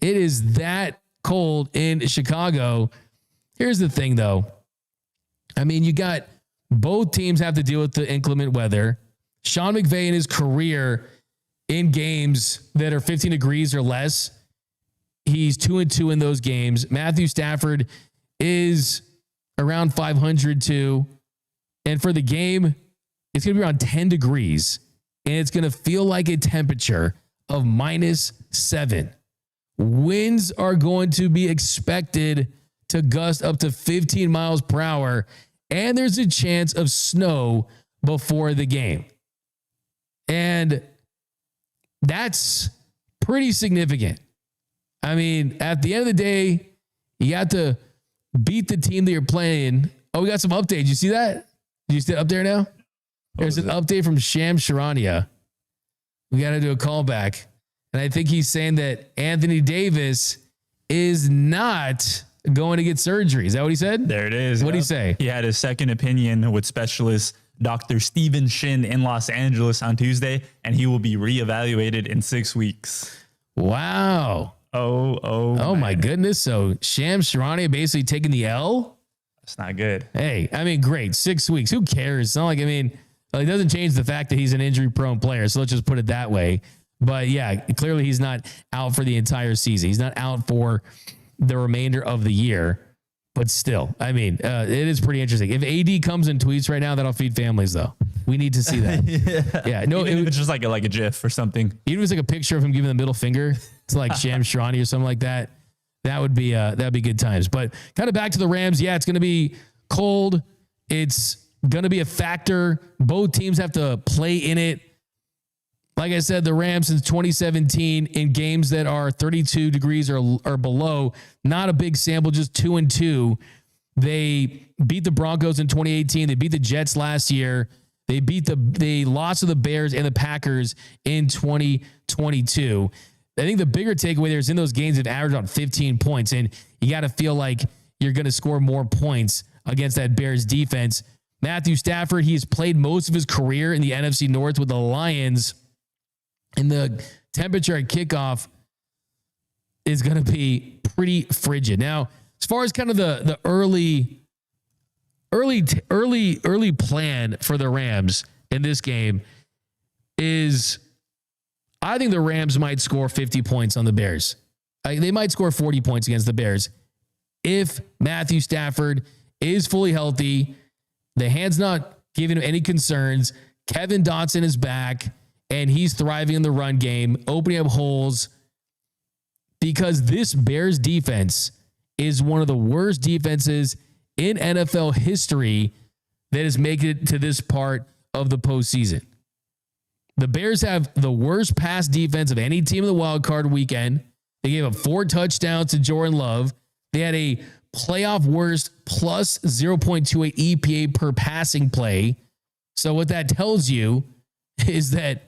It is that cold in Chicago. Here's the thing, though. I mean, you got both teams have to deal with the inclement weather. Sean McVay in his career in games that are 15 degrees or less, he's 2-2 in those games. Matthew Stafford is around 500 too. And for the game, it's going to be around 10 degrees. And it's going to feel like a temperature of -7. Winds are going to be expected to gust up to 15 miles per hour. And there's a chance of snow before the game. And that's pretty significant. I mean, at the end of the day, you got to beat the team that you're playing. Oh, we got some updates. You see that? Did you see it up there now? There's an update from Shams Charania. We got to do a callback. And I think he's saying that Anthony Davis is not going to get surgery. Is that what he said? There it is. What did he say? He had his second opinion with specialist Dr. Steven Shin in Los Angeles on Tuesday, and he will be reevaluated in 6 weeks. Wow. Oh my goodness. So Shams Charania basically taking the L? That's not good. Hey, I mean, great. 6 weeks. Who cares? It's not like, I mean, it doesn't change the fact that he's an injury-prone player, so let's just put it that way. But yeah, clearly he's not out for the entire season. He's not out for the remainder of the year. But still, I mean, it is pretty interesting. If AD comes and tweets right now, that'll feed families, though. We need to see that. Yeah. No, even if it's just like a GIF or something. Even if it's like a picture of him giving the middle finger to like Shams Charania or something like that, that'd be good times. But kind of back to the Rams. Yeah, it's going to be cold. It's going to be a factor. Both teams have to play in it. Like I said, the Rams since 2017 in games that are 32 degrees or below, not a big sample, just 2-2. They beat the Broncos in 2018. They beat the Jets last year. They lost to the Bears and the Packers in 2022. I think the bigger takeaway there is in those games, they've averaged about 15 points, and you got to feel like you're going to score more points against that Bears defense. Matthew Stafford, he's played most of his career in the NFC North with the Lions. And the temperature at kickoff is going to be pretty frigid. Now, as far as kind of the early plan for the Rams in this game is, I think the Rams might score 50 points on the Bears. They might score 40 points against the Bears if Matthew Stafford is fully healthy. The hand's not giving him any concerns. Kevin Dotson is back. And he's thriving in the run game, opening up holes, because this Bears defense is one of the worst defenses in NFL history that is making it to this part of the postseason. The Bears have the worst pass defense of any team in the wild card weekend. They gave up 4 touchdowns to Jordan Love. They had a playoff worst plus 0.28 EPA per passing play. So what that tells you is that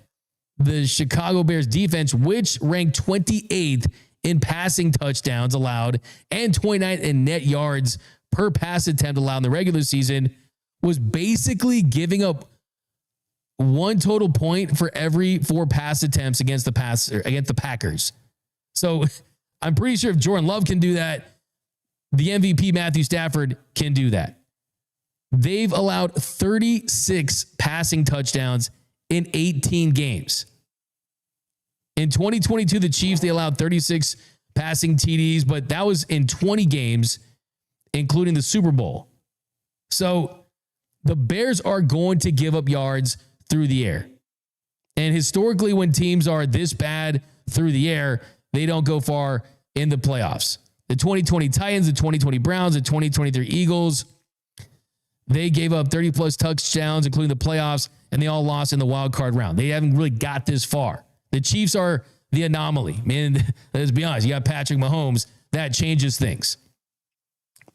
the Chicago Bears defense, which ranked 28th in passing touchdowns allowed and 29th in net yards per pass attempt allowed in the regular season, was basically giving up 1 total point for every 4 pass attempts against the Packers. So I'm pretty sure if Jordan Love can do that, the MVP Matthew Stafford can do that. They've allowed 36 passing touchdowns in 18 games. In 2022, the Chiefs, they allowed 36 passing TDs, but that was in 20 games, including the Super Bowl. So the Bears are going to give up yards through the air. And historically, when teams are this bad through the air, they don't go far in the playoffs. The 2020 Titans, the 2020 Browns, the 2023 Eagles, they gave up 30-plus touchdowns, including the playoffs, and they all lost in the wild card round. They haven't really got this far. The Chiefs are the anomaly. Man, let's be honest. You got Patrick Mahomes. That changes things.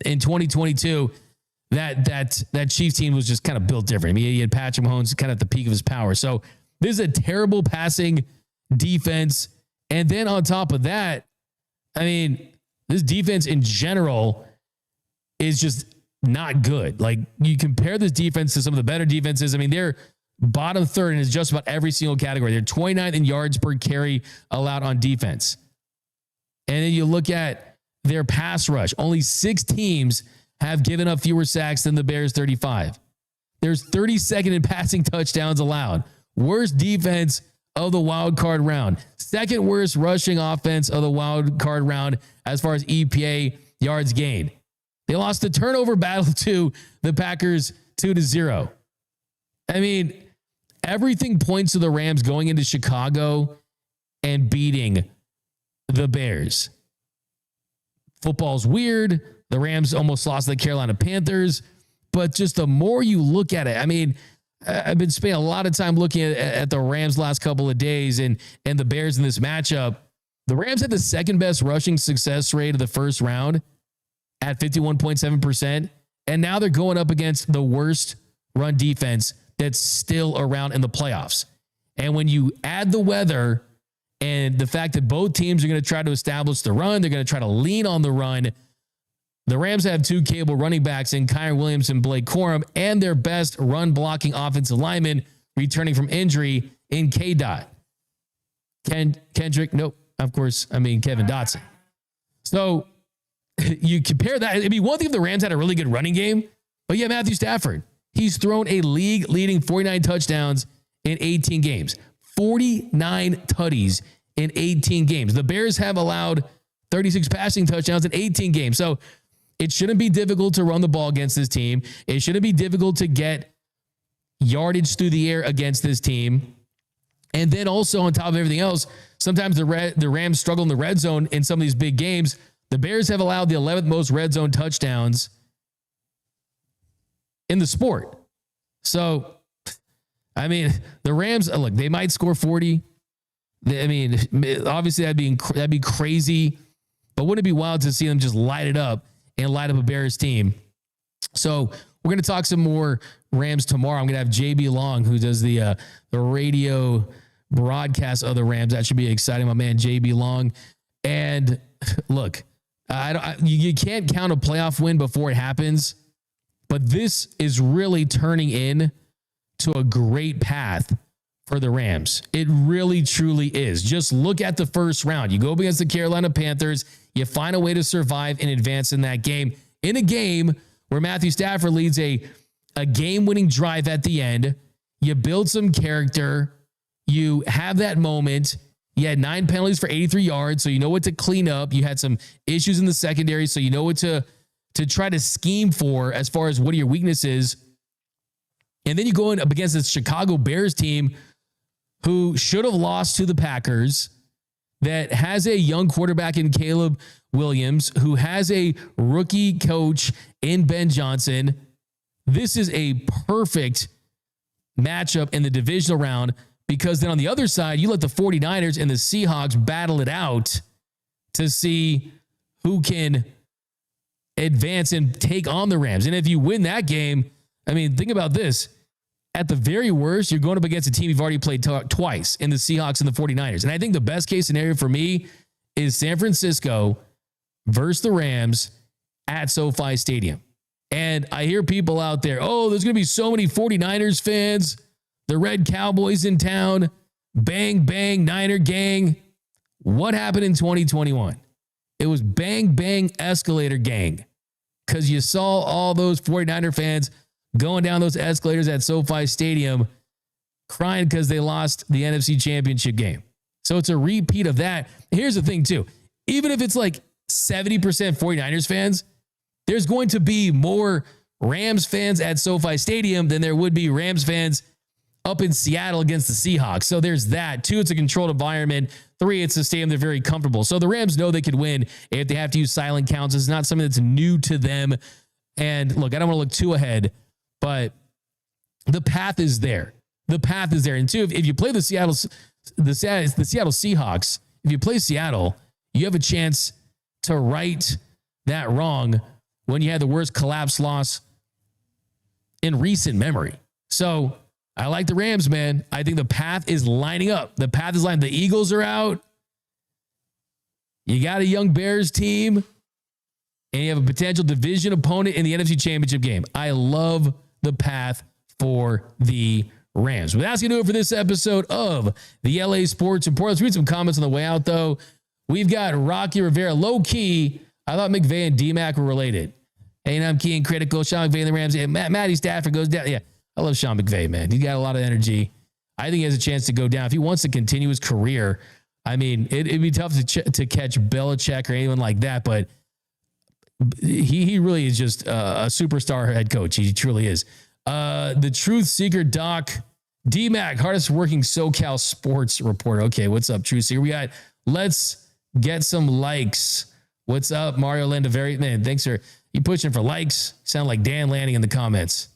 In 2022, that Chiefs team was just kind of built different. I mean, he had Patrick Mahomes kind of at the peak of his power. So this is a terrible passing defense. And then on top of that, I mean, this defense in general is just not good. Like, you compare this defense to some of the better defenses. I mean, they're bottom third in just about every single category. They're 29th in yards per carry allowed on defense. And then you look at their pass rush. Only 6 teams have given up fewer sacks than the Bears, 35. There's 32nd in passing touchdowns allowed. Worst defense of the wild card round. Second worst rushing offense of the wild card round as far as EPA yards gained. They lost the turnover battle to the Packers 2-0. I mean, everything points to the Rams going into Chicago and beating the Bears. Football's weird. The Rams almost lost to the Carolina Panthers. But just the more you look at it, I mean, I've been spending a lot of time looking at the Rams last couple of days and the Bears in this matchup. The Rams had the second best rushing success rate of the first round at 51.7%. And now they're going up against the worst run defense that's still around in the playoffs. And when you add the weather and the fact that both teams are going to try to establish the run, they're going to try to lean on the run. The Rams have 2 capable running backs in Kyren Williams and Blake Corum, and their best run blocking offensive lineman returning from injury in K-Dot. Kendrick, nope, of course, I mean Kevin Dotson. So you compare that. It'd be one thing if the Rams had a really good running game, but yeah, Matthew Stafford. He's thrown a league-leading 49 touchdowns in 18 games. 49 tutties in 18 games. The Bears have allowed 36 passing touchdowns in 18 games. So it shouldn't be difficult to run the ball against this team. It shouldn't be difficult to get yardage through the air against this team. And then also on top of everything else, sometimes the Rams struggle in the red zone in some of these big games. The Bears have allowed the 11th most red zone touchdowns in the sport. So, I mean, the Rams, look, they might score 40. I mean, obviously that'd be crazy, but wouldn't it be wild to see them just light it up and light up a Bears team? So we're going to talk some more Rams tomorrow. I'm going to have JB Long, who does the radio broadcast of the Rams. That should be exciting, my man JB Long. And look, you can't count a playoff win before it happens, but this is really turning in to a great path for the Rams. It really, truly is. Just look at the first round. You go up against the Carolina Panthers. You find a way to survive and advance in that game. In a game where Matthew Stafford leads a game-winning drive at the end, you build some character. You have that moment. You had 9 penalties for 83 yards, so you know what to clean up. You had some issues in the secondary, so you know what to try to scheme for as far as what are your weaknesses. And then you go in up against this Chicago Bears team who should have lost to the Packers, that has a young quarterback in Caleb Williams, who has a rookie coach in Ben Johnson. This is a perfect matchup in the divisional round, because then on the other side, you let the 49ers and the Seahawks battle it out to see who can advance and take on the Rams. And if you win that game, I mean, think about this. At the very worst, you're going up against a team you've already played twice in the Seahawks and the 49ers. And I think the best case scenario for me is San Francisco versus the Rams at SoFi Stadium. And I hear people out there, oh, there's going to be so many 49ers fans, the Red Cowboys in town, bang, bang, Niner gang. What happened in 2021? It was bang, bang, escalator gang, because you saw all those 49er fans going down those escalators at SoFi Stadium crying because they lost the NFC Championship game. So it's a repeat of that. Here's the thing, too. Even if it's like 70% 49ers fans, there's going to be more Rams fans at SoFi Stadium than there would be Rams fans up in Seattle against the Seahawks. So there's that. 2, it's a controlled environment. 3, it's a stadium they're very comfortable. So the Rams know they could win if they have to use silent counts. It's not something that's new to them. And look, I don't want to look too ahead, but the path is there. The path is there. And 2, if you play the Seattle Seahawks, if you play Seattle, you have a chance to right that wrong when you had the worst collapse loss in recent memory. So I like the Rams, man. I think the path is lining up. The path is lining. The Eagles are out. You got a young Bears team, and you have a potential division opponent in the NFC Championship game. I love the path for the Rams. But that's going to do it for this episode of the LA Sports Report. Let's read some comments on the way out, though. We've got Rocky Rivera. Low key, I thought McVay and D-Mac were related. Hey, and I'm key and critical. Sean McVay and the Rams. Yeah, Matty Stafford goes down. Yeah, I love Sean McVay, man. He's got a lot of energy. I think he has a chance to go down. If he wants to continue his career, I mean, it'd be tough to catch Belichick or anyone like that, but he really is just a superstar head coach. He truly is. The Truth Seeker Doc, D-Mac, hardest working SoCal sports reporter. Okay, what's up, Truth Seeker? We got Let's Get Some Likes. What's up, Mario Landavari? Man, thanks for you pushing for likes. Sound like Dan Lanning in the comments.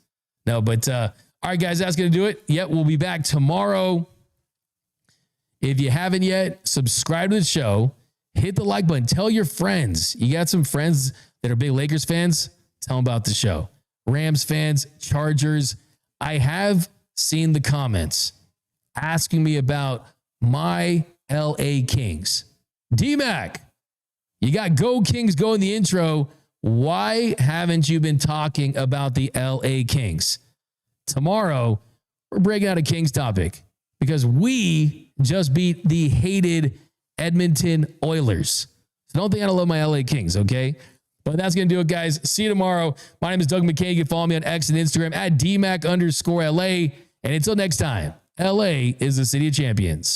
No, but all right, guys, that's going to do it. Yep, we'll be back tomorrow. If you haven't yet, subscribe to the show. Hit the like button. Tell your friends. You got some friends that are big Lakers fans? Tell them about the show. Rams fans, Chargers. I have seen the comments asking me about my LA Kings. D-Mac, you got Go Kings Go in the intro. Why haven't you been talking about the LA Kings? Tomorrow, we're breaking out a Kings topic because we just beat the hated Edmonton Oilers. So don't think I don't love my LA Kings, okay? But that's going to do it, guys. See you tomorrow. My name is Doug McKain. You can follow me on X and Instagram at DMAC_LA. And until next time, LA is the city of champions.